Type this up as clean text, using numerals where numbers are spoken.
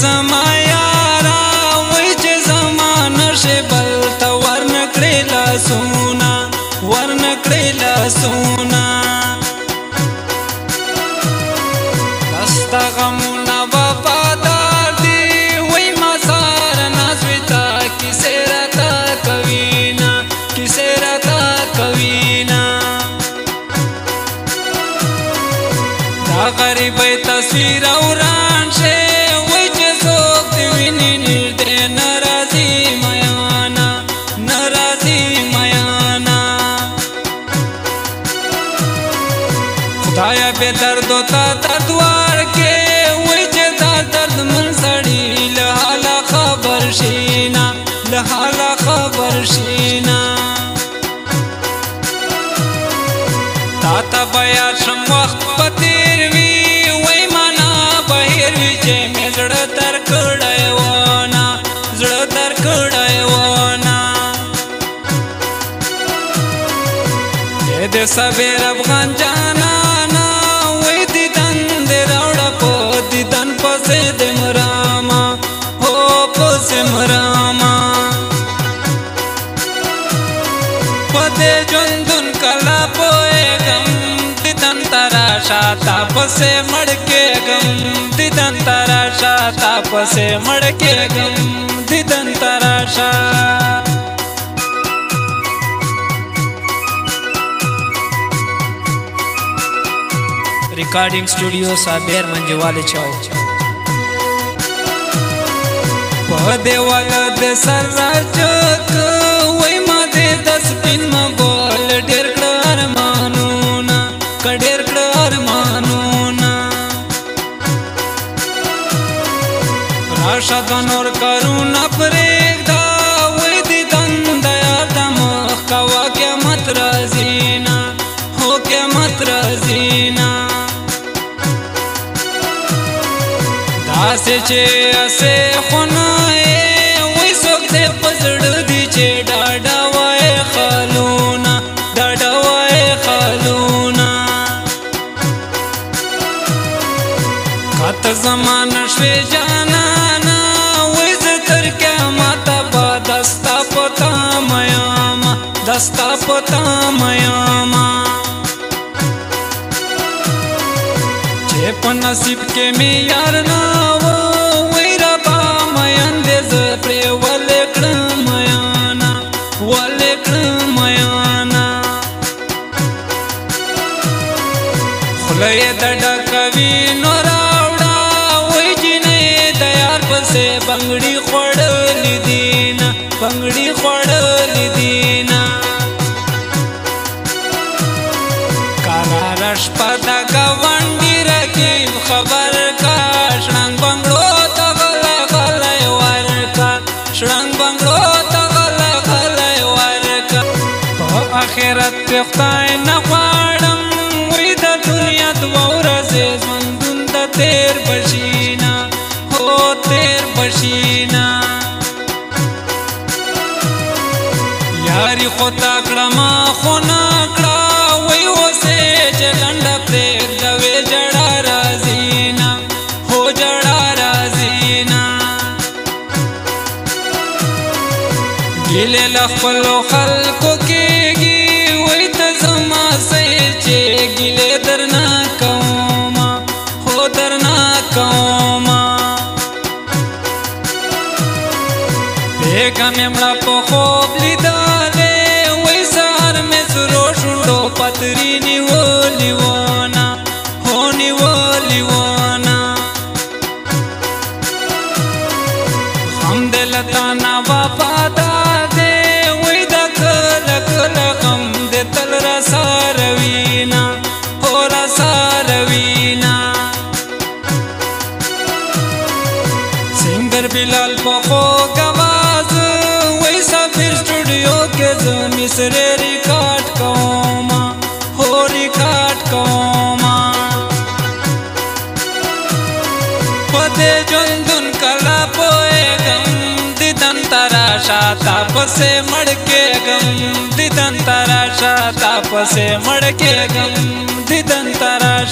زما یارا وای چې زما نشه بل ته ورنکړې لاسونه دستا غمونه وفادار دي وای ما ساره نازوي تا کیسې راته کوي نه دا غریبۍ تصویر وران شي وای چې څوک دې ویني نږدې نه راځي میانا خدایا بې دردو تا درد ورکې وای چې دا درد من سړي له حاله خبر شي نه تا ته به یاد شم وخت به تېر وي وای مانا به هېر وي چې مې زړه درکړی ونه د صبر افغان جانانا وای دیدن دې راوړه په دیدن پسې دې مراما هو پسې مراما په دې ژوندون کله پوهېږم دیدن ته راشه تا پسې مړ کېږم دیدن ته راشه تا پسې مړ کېږم دیدن ته راشه recording studio साबेर मंजवाले चाओ देवाल दे सराजक वै मा दे 10 दिन मा बोल ढेर कर मानूना राशा दनोर करुणा प्रेदा वै दी दंदया दमख कवा के मत राजीना हो के मत राजीना आसे चे आसे खुनाए वही सोक दे पजड़ दी चे डाडा वाए खालूना खत जमाना शवे जानाना वही जतर क्या माता बा दस्ता पता मयामा په نصیب کې می یار نه و وای ربا مین دې ز پرې ولې کړم میانا خوله یې د ډکوي نو راوړه وای جینۍ د یار پسې بنګړي خوړلې دینه قراره شپه د ګاونډي خبر کا شړنګ بنگړو ته غلی ورکا په آخرت کې خدای نه غواړم وای د دنیا دوه ورځې ژوندون د تېر بشینا یاري خو تا کړم خو نه کړه وای اوسې چې لنډه پرېږدوې جړه راځينا ګیلې له خپلو خلکو کېږي وای ته زما سې چې ګیلې درنه کومه بیګا مې مړه په خوب لیدلې وای سهار مې سرو شونډو پتري نیولې ونه لتانا وفادار دے وی دا کلک لغم دے تل رسا روینا سنگر بلال پخو گواز وی سافر سٹوڈیو کے مصرے ریکارڈ کوما پدے جندن کلا پوئے دیدن تراشا تاپسے مڑکے گم دیدن تراشا تاپسے مڑکے گم دیدن تراشا